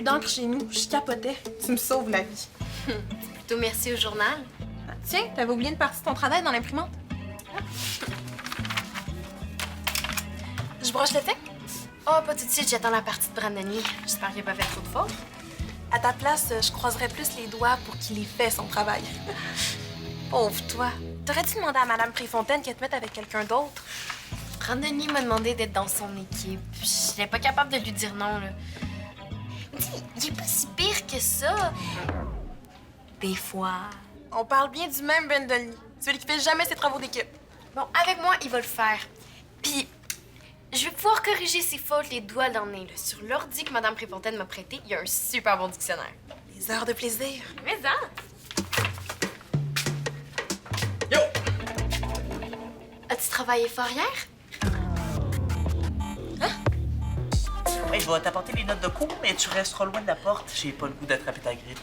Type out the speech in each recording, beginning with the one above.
d'encre chez nous. Je capotais. Tu me sauves la vie. Plutôt merci au journal. Ah, tiens, t'avais oublié une partie de ton travail dans l'imprimante. Je broche le fait? Oh, pas tout de suite, j'attends la partie de Brandony. J'espère qu'il n'a pas fait trop de fautes. À ta place, je croiserais plus les doigts pour qu'il ait fait son travail. Pauvre toi. T'aurais-tu demandé à Madame Préfontaine qu'elle te mette avec quelqu'un d'autre? Brandony m'a demandé d'être dans son équipe. Je n'étais pas capable de lui dire non, là. Dis, il est pas si pire que ça. Des fois. On parle bien du même Brandony. Celui qui fait jamais ses travaux d'équipe. Bon, avec moi, il va le faire. Puis, je vais pouvoir corriger ses fautes les doigts dans le nez. Là. Sur l'ordi que Madame Préfontaine m'a prêté, il y a un super bon dictionnaire. Les heures de plaisir. Mais hein? Yo! As-tu travaillé fort hier? Hey, je vais t'apporter les notes de cours, mais tu restes trop loin de la porte. J'ai pas le goût d'attraper ta grippe.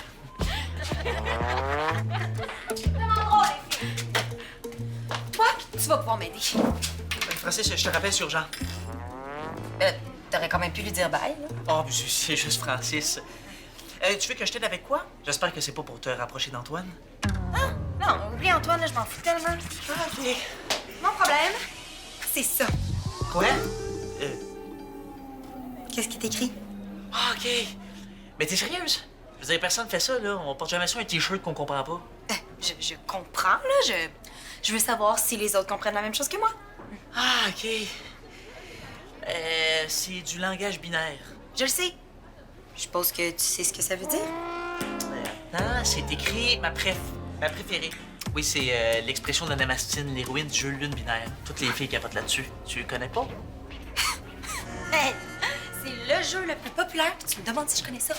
Toi, tu vas pouvoir m'aider. Francis, je te rappelle, c'est urgent. T'aurais quand même pu lui dire bye, là. Oh, mais c'est juste Francis. Tu veux que je t'aide avec quoi? J'espère que c'est pas pour te rapprocher d'Antoine. Non, oublie Antoine, là, je m'en fous tellement. Ah, OK. Mon problème, c'est ça. Quoi? Qu'est-ce qui t'écrit? Ah, OK. Mais t'es sérieuse? Je veux dire, personne fait ça, là. On porte jamais ça un T-shirt qu'on comprend pas. Je comprends, là. Je veux savoir si les autres comprennent la même chose que moi. Ah, OK. C'est du langage binaire. Je le sais. Je suppose que tu sais ce que ça veut dire. Non, c'est écrit ma préférée. Oui, c'est l'expression de Namastine, l'héroïne du jeu Lune binaire. Toutes les filles capotent là-dessus. Tu le connais pas? Hey, c'est le jeu le plus populaire, puis tu me demandes si je connais ça.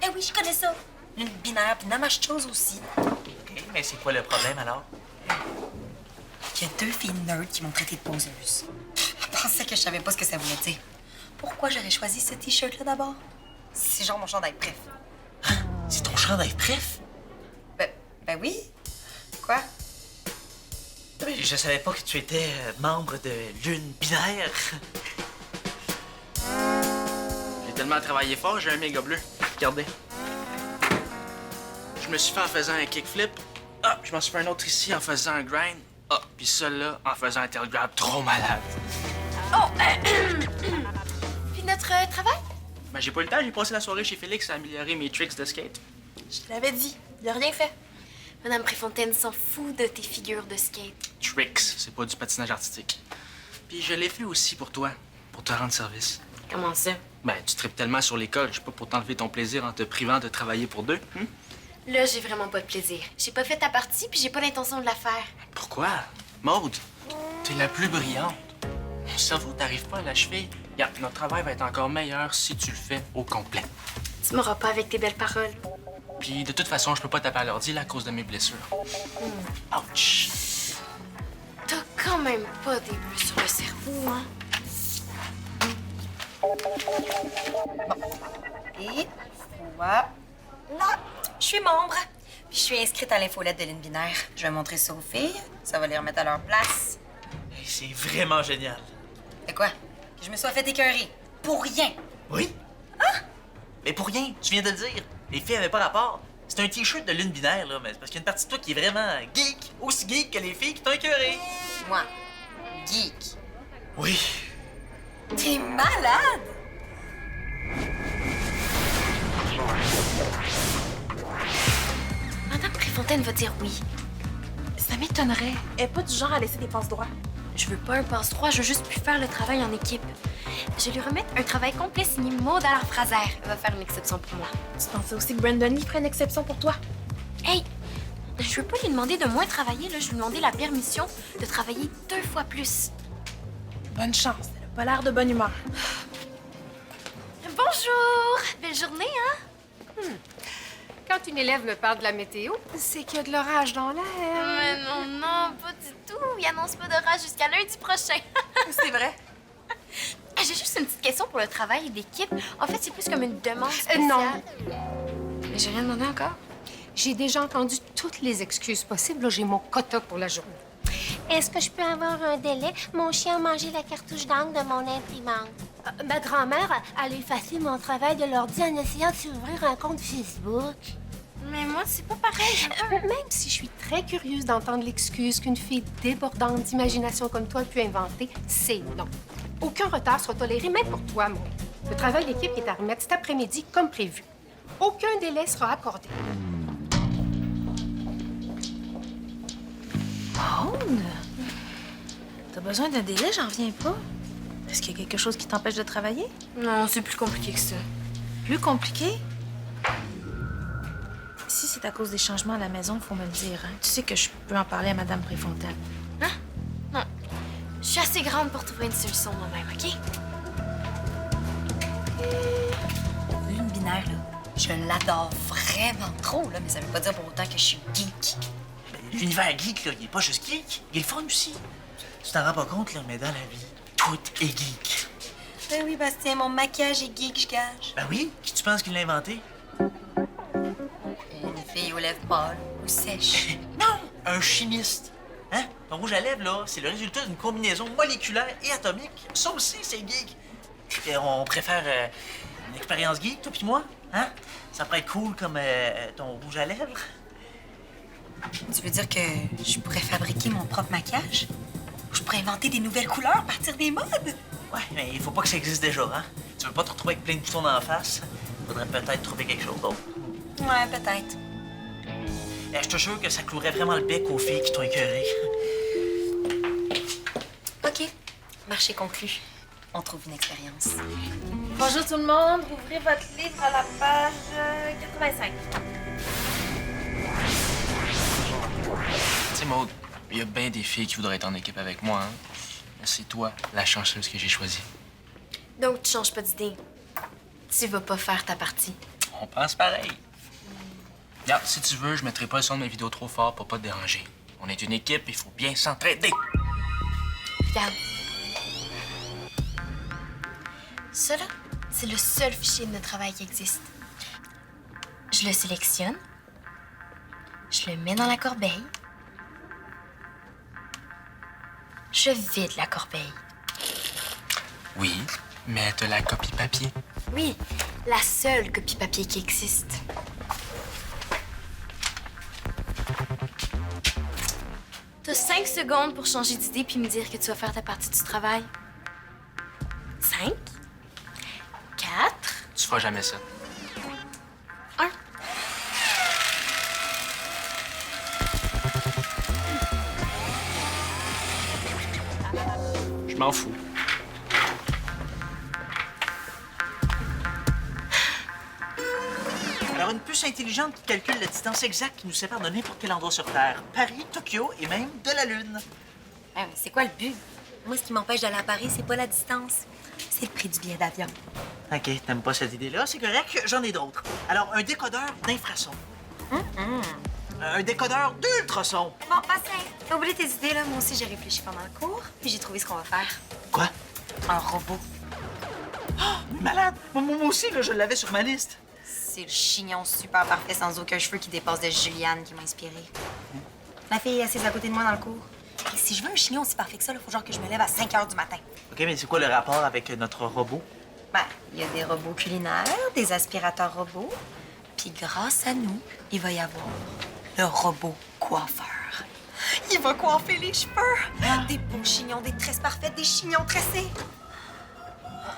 Eh oui, je connais ça. Lune binaire, puis Namaste-chose aussi. OK, mais c'est quoi le problème, alors? Il y a deux filles nerds qui m'ont traité de poseuse. Je pensais que je savais pas ce que ça voulait dire. Pourquoi j'aurais choisi ce T-shirt-là d'abord? C'est genre mon chandail préf. C'est ton chandail préf? Ben oui. Quoi? Oui, je savais pas que tu étais membre de Lune binaire. J'ai tellement travaillé fort, j'ai un méga bleu. Regardez. Je me suis fait en faisant un kickflip. Ah, je m'en suis fait un autre ici en faisant un grind. Ah, puis celui-là en faisant un tail grab trop malade. Oh! Puis notre travail? Ben, j'ai pas eu le temps, j'ai passé la soirée chez Félix à améliorer mes tricks de skate. Je te l'avais dit. Il a rien fait. Madame Préfontaine s'en fout de tes figures de skate. Tricks, c'est pas du patinage artistique. Puis je l'ai fait aussi pour toi, pour te rendre service. Comment ça? Ben, tu tripes tellement sur l'école, je suis pas pour t'enlever ton plaisir en te privant de travailler pour deux. Là, j'ai vraiment pas de plaisir. J'ai pas fait ta partie, puis j'ai pas l'intention de la faire. Pourquoi? Maude, t'es la plus brillante. Mon cerveau t'arrive pas à l'achever. Regarde, notre travail va être encore meilleur si tu le fais au complet. Tu m'auras pas avec tes belles paroles. Puis de toute façon, je peux pas taper à l'ordi là, à cause de mes blessures. Ouch! T'as quand même pas des bleus sur le cerveau, hein? Et voilà. Je suis membre. Puis je suis inscrite à l'infolette de Lune binaire. Je vais montrer ça aux filles. Ça va les remettre à leur place. Hey, c'est vraiment génial. C'est quoi? Que je me sois fait écœurer. Pour rien. Oui? Hein? Mais pour rien, tu viens de le dire. Les filles avaient pas rapport. C'est un T-shirt de Lune binaire, là, mais c'est parce qu'il y a une partie de toi qui est vraiment geek. Aussi geek que les filles qui t'ont écœuré. Moi, geek. Oui. T'es malade? Madame Préfontaine va dire oui. Ça m'étonnerait. Elle est pas du genre à laisser des passe-droits. Je veux pas un passe-droit, je veux juste plus faire le travail en équipe. Je vais lui remettre un travail complet signé Maud à Fraser. Elle va faire une exception pour moi. Tu pensais aussi que Brandony ferait une exception pour toi? Hey! Je veux pas lui demander de moins travailler, là. Je vais lui demander la permission de travailler 2 fois plus. Bonne chance. Elle a pas l'air de bonne humeur. Bonjour! Belle journée, hein? Quand une élève me parle de la météo, c'est qu'il y a de l'orage dans l'air. Mais non, pas du tout. Il annonce pas d'orage jusqu'à lundi prochain. C'est vrai. J'ai juste une petite question pour le travail d'équipe. En fait, c'est plus comme une demande spéciale. non. Mais j'ai rien demandé encore. J'ai déjà entendu toutes les excuses possibles. Là, j'ai mon quota pour la journée. Est-ce que je peux avoir un délai? Mon chien a mangé la cartouche d'encre de mon imprimante. Ma grand-mère, elle a effacé mon travail de l'ordi en essayant de s'ouvrir un compte Facebook. Mais moi, c'est pas pareil. Même si je suis très curieuse d'entendre l'excuse qu'une fille débordante d'imagination comme toi a pu inventer, c'est non. Aucun retard sera toléré, même pour toi, moi. Le travail d'équipe est à remettre cet après-midi comme prévu. Aucun délai sera accordé. Maude? T'as besoin d'un délai, j'en reviens pas. Est-ce qu'il y a quelque chose qui t'empêche de travailler? Non, c'est plus compliqué que ça. Plus compliqué? Si c'est à cause des changements à la maison, il faut me le dire. Hein. Tu sais que je peux en parler à Madame Préfontaine. Non. Je suis assez grande pour trouver une solution moi-même, OK? Lune binaire, là, je l'adore vraiment trop, là, mais ça veut pas dire pour autant que je suis geek. Ben, l'univers geek, là, il est pas juste geek, il est le fun aussi. Tu t'en rends pas compte, là, mais dans la vie, tout est geek. Ben oui, Bastien, mon maquillage est geek, je gage. Ben oui, qui tu penses qu'il l'a inventé? Une fille aux lèvres pâles ou sèches. Non! Un chimiste. Hein? Ton rouge à lèvres, là, c'est le résultat d'une combinaison moléculaire et atomique. Ça aussi, c'est geek. Et on préfère une expérience geek, toi puis moi? Hein? Ça pourrait être cool comme ton rouge à lèvres. Tu veux dire que je pourrais fabriquer mon propre maquillage? Ou je pourrais inventer des nouvelles couleurs à partir des modes? Ouais, mais il faut pas que ça existe déjà, hein? Tu veux pas te retrouver avec plein de boutons dans la face? Faudrait peut-être trouver quelque chose d'autre. Ouais, peut-être. Je te jure que ça clouerait vraiment le bec aux filles qui t'ont écœuré. OK. Marché conclu. On trouve une expérience. Bonjour tout le monde. Ouvrez votre livre à la page 85. Tu sais, Maude, il y a bien des filles qui voudraient être en équipe avec moi, hein? Mais c'est toi, la chanceuse que j'ai choisie. Donc, tu changes pas d'idée. Tu vas pas faire ta partie. On pense pareil. Regarde, si tu veux, je mettrai pas le son de mes vidéos trop fort pour pas te déranger. On est une équipe, il faut bien s'entraider. Regarde. Ça, là, c'est le seul fichier de notre travail qui existe. Je le sélectionne. Je le mets dans la corbeille. Je vide la corbeille. Oui, mais t'as la copie papier. Oui, la seule copie papier qui existe. T'as 5 secondes pour changer d'idée puis me dire que tu vas faire ta partie du travail. 5, 4, Tu feras jamais ça. 1. Je m'en fous. Alors, une puce intelligente qui calcule la distance exacte qui nous sépare de n'importe quel endroit sur Terre. Paris, Tokyo et même de la Lune. Ah, mais c'est quoi le but? Moi, ce qui m'empêche d'aller à Paris, c'est pas la distance. C'est le prix du billet d'avion. OK, t'aimes pas cette idée-là, c'est correct, j'en ai d'autres. Alors, un décodeur d'infrason. Un décodeur d'ultrason. Bon, Bastien, oublie tes idées, là. Moi aussi, j'ai réfléchi pendant le cours, puis j'ai trouvé ce qu'on va faire. Quoi? Un robot. Malade! Moi aussi, là, je l'avais sur ma liste. C'est le chignon super parfait sans aucun cheveu qui dépasse de Juliane qui m'a inspirée. Ma fille est assise à côté de moi dans le cours. Et si je veux un chignon aussi parfait que ça, il faut genre que je me lève à 5 h du matin. OK, mais c'est quoi le rapport avec notre robot? Ben, il y a des robots culinaires, des aspirateurs robots. Puis grâce à nous, il va y avoir le robot coiffeur. Il va coiffer les cheveux. Des beaux chignons, des tresses parfaites, des chignons tressés.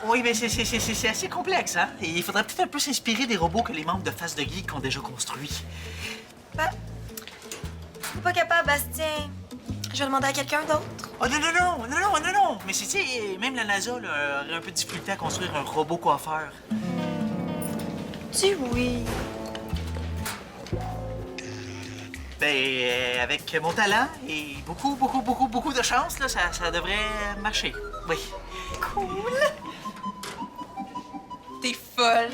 Oui, mais c'est assez complexe, hein? Et il faudrait peut-être un peu s'inspirer des robots que les membres de Face de Geek ont déjà construits. Ben, pas capable, Bastien. Je vais demander à quelqu'un d'autre. Oh non! Mais c'est, tu sais, même la NASA là, aurait un peu de difficulté à construire un robot coiffeur. Tu oui. Ben, avec mon talent et beaucoup de chance, là, ça devrait marcher. Oui. Cool. T'es folle.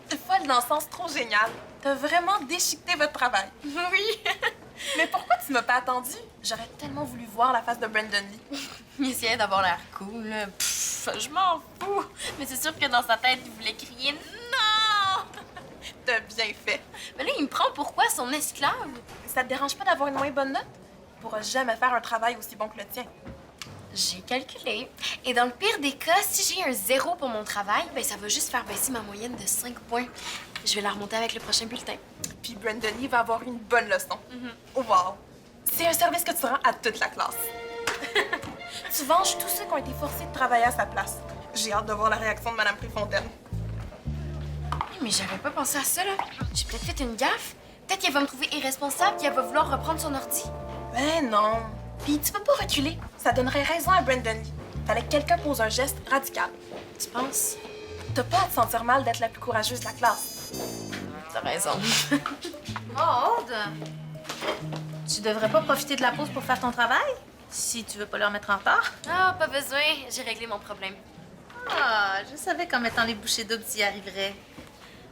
T'es folle dans le sens trop génial. T'as vraiment déchiqueté votre travail. Oui. Mais pourquoi tu m'as pas attendu? J'aurais tellement voulu voir la face de Brandon Lee. Il essayait d'avoir l'air cool. Là. Pff, je m'en fous. Mais c'est sûr que dans sa tête, il voulait crier non. T'as bien fait. Mais là, il me prend pour quoi, son esclave? Ça te dérange pas d'avoir une moins bonne note? Tu pourras jamais faire un travail aussi bon que le tien. J'ai calculé. Et dans le pire des cas, si j'ai un 0 pour mon travail, ben ça va juste faire baisser ma moyenne de 5 points. Je vais la remonter avec le prochain bulletin. Puis Brandony va avoir une bonne leçon. Wow! C'est un service que tu rends à toute la classe. Tu venges tous ceux qui ont été forcés de travailler à sa place. J'ai hâte de voir la réaction de Madame Préfontaine. Mais j'avais pas pensé à ça, là. J'ai peut-être fait une gaffe. Peut-être qu'elle va me trouver irresponsable, qu'elle va vouloir reprendre son ordi. Ben non. Puis tu peux pas reculer. Ça donnerait raison à Brandony. Fallait que quelqu'un pose un geste radical. Tu penses? T'as pas à te sentir mal d'être la plus courageuse de la classe. T'as raison. Maude, tu devrais pas profiter de la pause pour faire ton travail? Si tu veux pas leur mettre en retard. Ah, pas besoin. J'ai réglé mon problème. Ah, je savais qu'en mettant les bouchées doubles, tu y arriverais.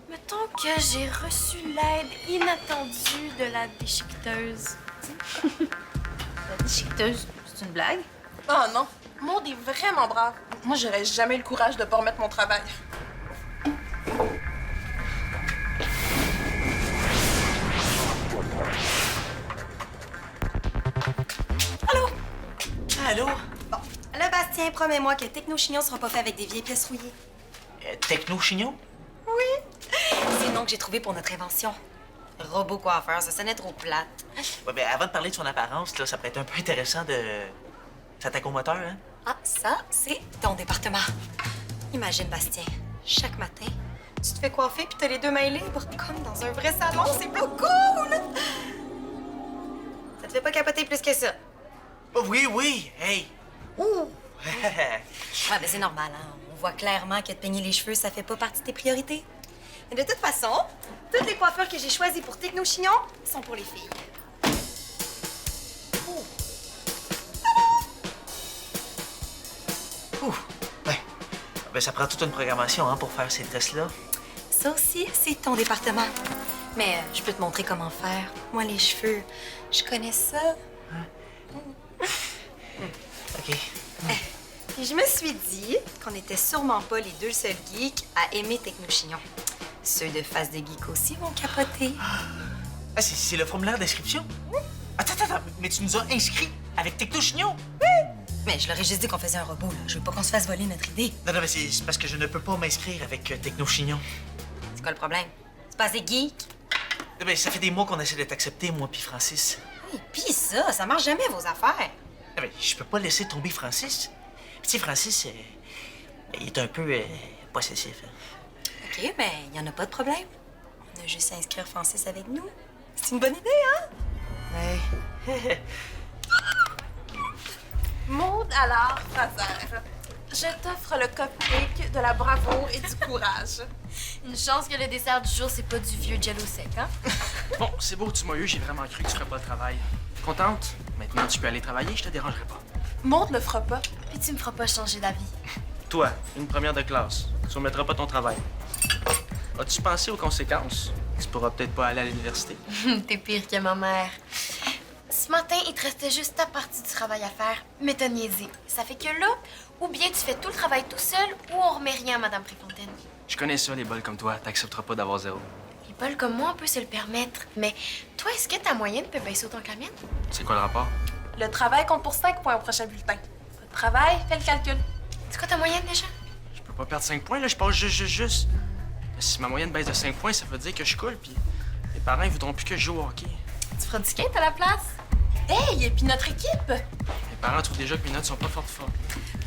Mettons que j'ai reçu l'aide inattendue de la déchiqueteuse. La déchiqueteuse, c'est une blague? Oh non. Maud est vraiment brave. Moi, j'aurais jamais eu le courage de pas remettre mon travail. Allô? Bon. Là, Bastien, promets-moi que Techno-Chignon sera pas fait avec des vieilles pièces rouillées. Techno-chignon? C'est le nom que j'ai trouvé pour notre invention. Robot coiffeur, ça sonnait trop plate. Ouais, ben avant de parler de son apparence, là, ça peut être un peu intéressant de... Ça tachomoteur, hein? Ah, ça, c'est ton département. Imagine, Bastien, chaque matin, tu te fais coiffer puis t'as les 2 mains libres, comme dans un vrai salon. C'est pas cool! Ça te fait pas capoter plus que ça? Oh, oui, oui! Hey! Ouh! Ouais, ben c'est normal, hein? On voit clairement que te peigner les cheveux, ça fait pas partie de tes priorités. Mais de toute façon, toutes les coiffeurs que j'ai choisies pour Techno-Chignon sont pour les filles. Ouh! Ben, ça prend toute une programmation, hein, pour faire ces tests-là. Ça aussi, c'est ton département. Mais je peux te montrer comment faire. Moi, les cheveux, je connais ça. OK. Puis je me suis dit qu'on n'était sûrement pas les 2 seuls geeks à aimer Techno-Chignon. Ceux de Face de Geek aussi vont capoter. Ah, c'est le formulaire d'inscription? Attends, mais tu nous as inscrits avec Techno-chignon? Mais je leur ai juste dit qu'on faisait un robot, là. Je veux pas qu'on se fasse voler notre idée. Non, mais c'est parce que je ne peux pas m'inscrire avec Techno-chignon. C'est quoi le problème? C'est pas assez geek? Non, ben, ça fait des mois qu'on essaie de t'accepter, moi puis Francis. Oui, pis ça marche jamais, vos affaires. Non, mais je peux pas laisser tomber Francis. Tu sais, Francis, il est un peu possessif. Hein. OK, mais y en a pas de problème. On a juste à inscrire Francis avec nous. C'est une bonne idée, hein? Ouais. Maud alors, Fraser, je t'offre le cupcake de la bravoure et du courage. Une chance que le dessert du jour, c'est pas du vieux jello sec, hein? Bon, c'est beau, tu m'as eu, j'ai vraiment cru que tu ferais pas le travail. Contente? Maintenant, tu peux aller travailler, je te dérangerai pas. Maud le fera pas. Puis tu me feras pas changer d'avis. Toi, une première de classe, tu remettras pas ton travail. As-tu pensé aux conséquences? Tu pourras peut-être pas aller à l'université. T'es pire que ma mère. Ce matin, il te restait juste ta partie du travail à faire, mais t'as niaisé. Ça fait que là, ou bien tu fais tout le travail tout seul, ou on remet rien à Madame Préfontaine. Je connais ça, les bols comme toi. T'accepteras pas d'avoir 0. Les bols comme moi, on peut se le permettre. Mais toi, est-ce que ta moyenne peut baisser autant que la mienne? C'est quoi le rapport? Le travail compte pour 5 points au prochain bulletin. Le travail, fais le calcul. C'est quoi ta moyenne déjà? Je peux pas perdre 5 points, là. Je passe juste. Si ma moyenne baisse de 5 points, ça veut dire que je coule, puis les parents, ils voudront plus que je joue au hockey. Tu feras du skate à la place? Hey, et puis notre équipe! Mes parents trouvent déjà que mes notes sont pas fortes.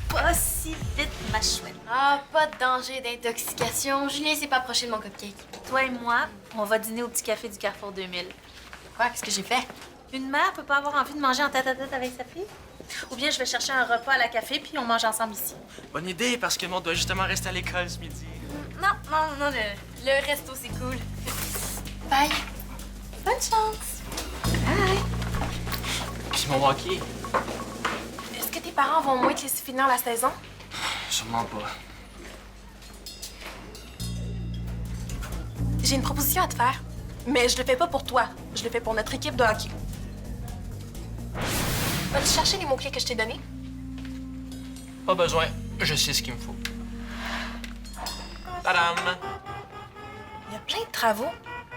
Pas si vite, ma chouette. Ah, pas de danger d'intoxication. Julien s'est pas approché de mon cupcake. Toi et moi, on va dîner au petit café du Carrefour 2000. Quoi? Qu'est-ce que j'ai fait? Une mère peut pas avoir envie de manger en tête-à-tête avec sa fille? Ou bien je vais chercher un repas à la café puis on mange ensemble ici. Bonne idée, parce que le monde doit justement rester à l'école ce midi. Non, le resto, c'est cool. Bye. Bonne chance. Bye! Puis mon hockey? Est-ce que tes parents vont au moins te laisser finir la saison? Sûrement pas. J'ai une proposition à te faire. Mais je le fais pas pour toi. Je le fais pour notre équipe de hockey. Vas-tu chercher les mots-clés que je t'ai donnés? Pas besoin, je sais ce qu'il me faut. Tadam! Il y a plein de travaux.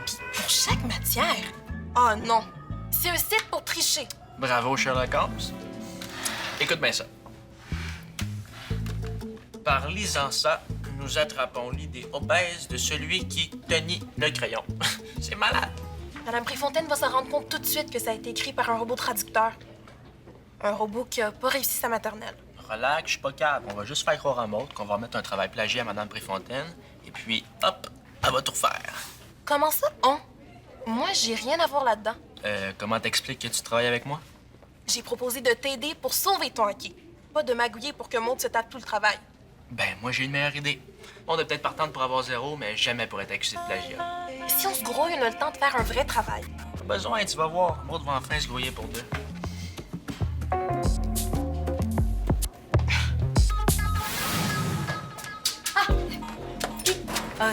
Puis pour chaque matière. Oh non! C'est un site pour tricher. Bravo, Sherlock Holmes. Écoute bien ça. Par lisant ça, nous attrapons l'idée obèse de celui qui tenit le crayon. C'est malade. Madame Préfontaine va s'en rendre compte tout de suite que ça a été écrit par un robot traducteur. Un robot qui a pas réussi sa maternelle. Relax, je suis pas capable. On va juste faire croire à Maud qu'on va remettre un travail plagié à Madame Préfontaine. Et puis, hop, elle va tout refaire. Comment ça, on? Moi, j'ai rien à voir là-dedans. Comment t'expliques que tu travailles avec moi? J'ai proposé de t'aider pour sauver ton hockey. Pas de magouiller pour que Maud se tape tout le travail. Ben, moi, j'ai une meilleure idée. On est peut-être partante pour avoir 0, mais jamais pour être accusé de plagiat. Si on se grouille, on a le temps de faire un vrai travail. Pas besoin, tu vas voir. Maud va enfin se grouiller pour deux.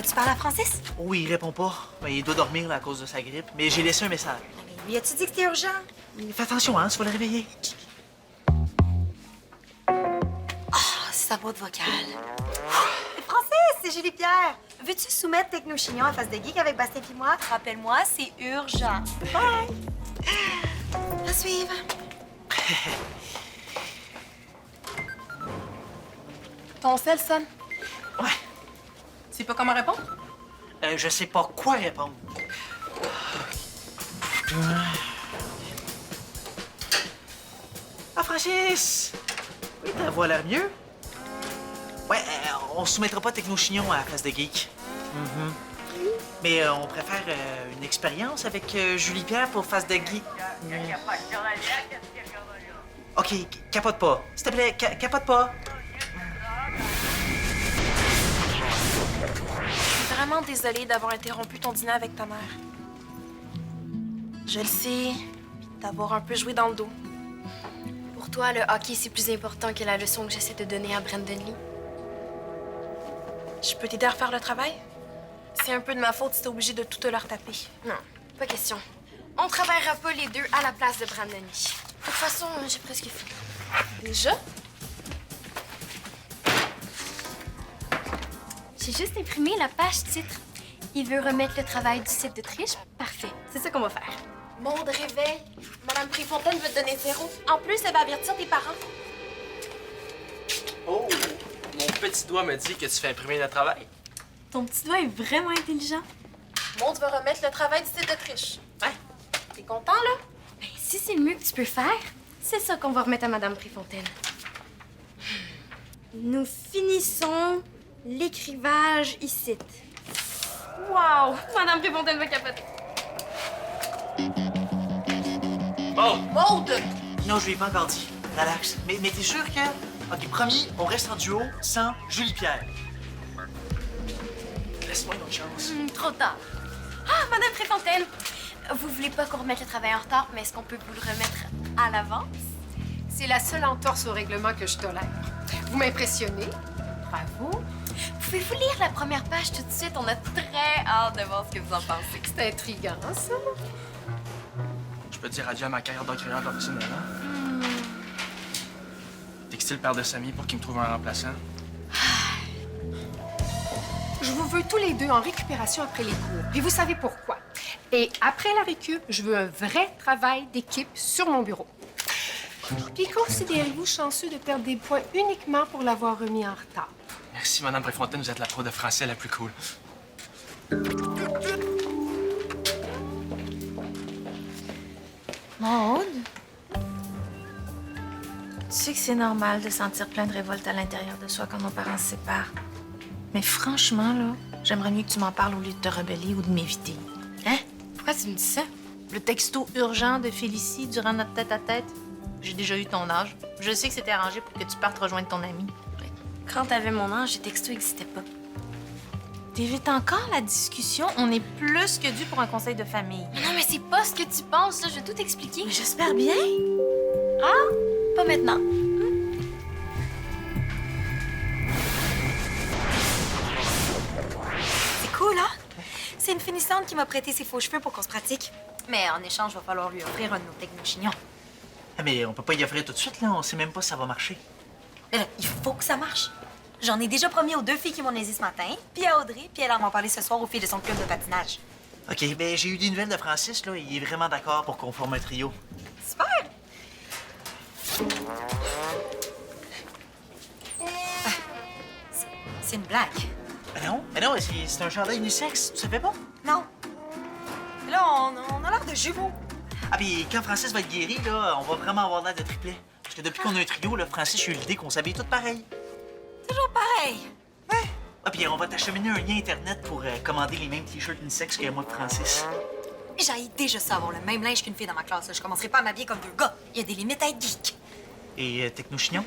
Tu parles à Francis? Oui, il répond pas. Ben, il doit dormir là, à cause de sa grippe. Mais j'ai laissé un message. Lui as-tu dit que c'était urgent? Fais attention, hein, tu vas le réveiller. C'est sa boîte vocale. Francis, c'est Julie Pierre. Veux-tu soumettre Technochignon à Face de Geek avec Bastien et moi? Rappelle-moi, c'est urgent. Bye! À suivre. Ton sel sonne. Ouais. Tu sais pas comment répondre? Je sais pas quoi répondre. Ah, Francis! Oui, ta voix a l'air mieux. Ouais, on soumettra pas Technochignon à la Face de Geek. Mais on préfère une expérience avec Julie Pierre pour Face de Geek. OK, capote pas. S'il te plaît, capote pas. Je suis vraiment désolée d'avoir interrompu ton dîner avec ta mère. Je le sais, puis d'avoir un peu joué dans le dos. Pour toi, le hockey, c'est plus important que la leçon que j'essaie de donner à Brandon Lee. Je peux t'aider à refaire le travail? C'est un peu de ma faute si t'es obligé de tout te leur taper. Non, pas question. On travaillera pas les deux à la place de Brandon Lee. De toute façon, j'ai presque fini. Déjà? J'ai juste imprimé la page titre. Il veut remettre le travail du site de triche. Parfait. C'est ça qu'on va faire. Maud, réveille. Madame Préfontaine veut te donner 0. En plus, elle va avertir tes parents. Oh! Mon petit doigt me dit que tu fais imprimer le travail. Ton petit doigt est vraiment intelligent. Maud veut remettre le travail du site de triche. Hein? T'es content, là? Ben, si c'est le mieux que tu peux faire, c'est ça qu'on va remettre à Madame Préfontaine. Nous finissons l'écrivage ici. Wow! Madame Préfontaine va capoter. Bon! Maud! Non, je lui ai pas encore dit. Relax. Mais t'es sûr que... OK, promis, on reste en duo sans Julie Pierre. Laisse-moi une autre chance. Trop tard. Ah, Madame Préfontaine! Vous voulez pas qu'on remette le travail en retard, mais est-ce qu'on peut vous le remettre à l'avance? C'est la seule entorse au règlement que je tolère. Vous m'impressionnez. Bravo. Pouvez-vous lire la première page tout de suite? On a très hâte de voir ce que vous en pensez. C'est intriguant, ça. Je peux dire adieu à ma carrière d'entraîneur professionnel, hein? Textile père de Samy pour qu'il me trouve un remplaçant. Je vous veux tous les deux en récupération après les cours. Puis vous savez pourquoi. Et après la récup, je veux un vrai travail d'équipe sur mon bureau. Puis considérez-vous chanceux de perdre des points uniquement pour l'avoir remis en retard. Merci, Madame Préfontaine, vous êtes la pro de français la plus cool. Maud? Tu sais que c'est normal de sentir plein de révolte à l'intérieur de soi quand nos parents se séparent. Mais franchement, là, j'aimerais mieux que tu m'en parles au lieu de te rebeller ou de m'éviter. Hein? Pourquoi tu me dis ça? Le texto urgent de Félicie durant notre tête-à-tête? J'ai déjà eu ton âge. Je sais que c'était arrangé pour que tu partes rejoindre ton ami. Quand t'avais mon âge, les textos n'existaient pas. T'évites encore la discussion? On est plus que dû pour un conseil de famille. Mais non, mais c'est pas ce que tu penses, là. Je vais tout expliquer. Mais j'espère bien. Ah, pas maintenant. C'est cool, hein? C'est une finissante qui m'a prêté ses faux cheveux pour qu'on se pratique. Mais en échange, il va falloir lui offrir un de nos Technochignons. Ah, mais on peut pas y offrir tout de suite, là. On sait même pas si ça va marcher. Mais là, il faut que ça marche. J'en ai déjà promis aux 2 filles qui m'ont aidé ce matin, puis à Audrey, puis elle en m'a parlé ce soir aux filles de son club de patinage. OK, ben j'ai eu des nouvelles de Francis, là. Il est vraiment d'accord pour qu'on forme un trio. Super! C'est une blague. Mais non, c'est un chandail unisexe, tu savais pas? Non. Là, on a l'air de jumeaux. Ah, puis quand Francis va être guéri, là, on va vraiment avoir l'air de triplets. Parce que depuis qu'on a un trio, là, Francis, j'ai eu l'idée qu'on s'habille tous pareil. Toujours pareil. Ouais. Ah, puis on va t'acheminer un lien Internet pour commander les mêmes t-shirts unisex que moi et Francis. J'ai déjà ça, avoir le même linge qu'une fille dans ma classe. Là. Je commencerai pas à m'habiller comme deux gars. Il y a des limites à être geek. Et Techno-Chignon?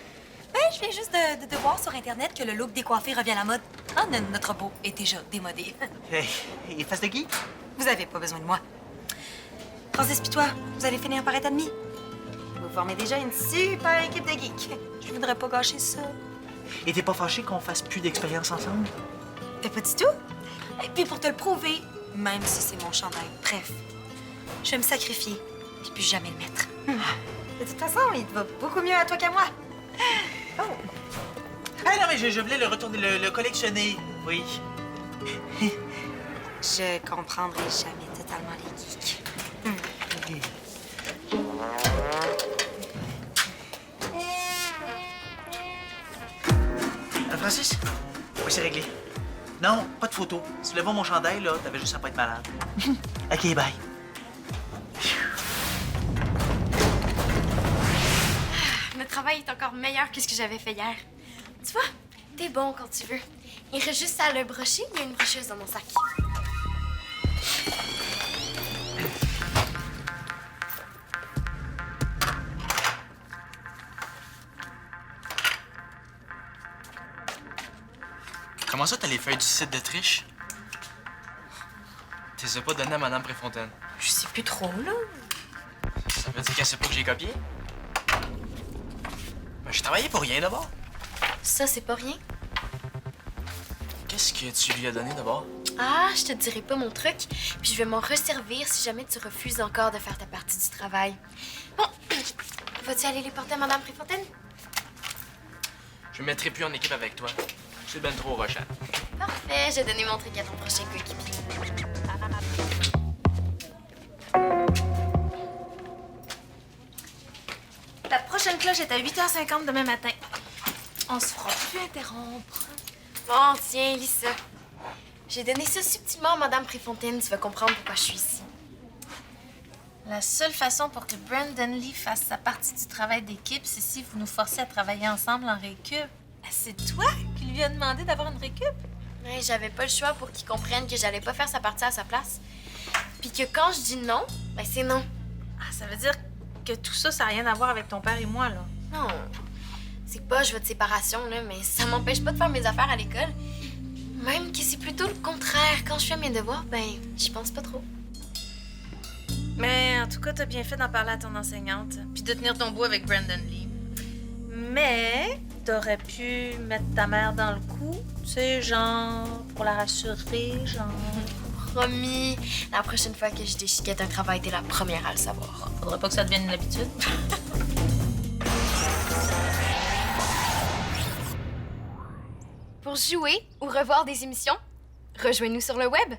Ben, je viens juste de voir sur Internet que le look décoiffé revient à la mode. Ah, notre robot est déjà démodé. Hey, et face de geek? Vous avez pas besoin de moi. Francis pis toi, vous allez finir par être ennemis. Vous formez déjà une super équipe de geeks. Je voudrais pas gâcher ça. Et t'es pas fâché qu'on fasse plus d'expérience ensemble? Pas du tout. Et puis pour te le prouver, même si c'est mon chandail, bref, je vais me sacrifier puis plus jamais le mettre. De toute façon, il te va beaucoup mieux à toi qu'à moi. Oh. Ah non, mais je voulais le retourner, le collectionner. Oui. Je comprendrai jamais totalement les geeks. Francis? Oui, c'est réglé. Non, pas de photo. Si tu voulais voir mon chandail, là, t'avais juste à pas être malade. OK, bye. Le travail est encore meilleur que ce que j'avais fait hier. Tu vois, t'es bon quand tu veux. Il reste juste à le brocher, il y a une brocheuse dans mon sac. Comment ça, t'as les feuilles du site de triche? Tu les as pas données à Madame Préfontaine. Je sais plus trop, là. Ça veut dire qu'elle sait pas que j'ai copié? Ben, j'ai travaillé pour rien d'abord. Ça, c'est pas rien. Qu'est-ce que tu lui as donné d'abord? Ah, je te dirai pas mon truc, puis je vais m'en resservir si jamais tu refuses encore de faire ta partie du travail. Bon, vas-tu aller les porter à Madame Préfontaine? Je me mettrai plus en équipe avec toi. C'est ben trop rochant. Parfait, j'ai donné mon truc à ton prochain coéquipier. La prochaine cloche est à 8h50 demain matin. On se fera plus interrompre. Bon, tiens, lis ça. J'ai donné ça subtilement à Madame Préfontaine, tu vas comprendre pourquoi je suis ici. La seule façon pour que Brandon Lee fasse sa partie du travail d'équipe, c'est si vous nous forcez à travailler ensemble en récup. C'est toi qui lui as demandé d'avoir une récup? Ouais, j'avais pas le choix pour qu'il comprenne que j'allais pas faire sa partie à sa place. Puis que quand je dis non, ben c'est non. Ah, ça veut dire que tout ça, ça n'a rien à voir avec ton père et moi, là. Non. C'est pas je veux de séparation, là, mais ça m'empêche pas de faire mes affaires à l'école. Même que c'est plutôt le contraire. Quand je fais mes devoirs, ben, j'y pense pas trop. Mais en tout cas, t'as bien fait d'en parler à ton enseignante, puis de tenir ton bout avec Brandon Lee. Mais t'aurais pu mettre ta mère dans le coup, tu sais, genre, pour la rassurer, genre... Promis, la prochaine fois que je déchiquette un travail, t'es la première à le savoir. Faudrait pas que ça devienne une habitude. Pour jouer ou revoir des émissions, rejoignez-nous sur le web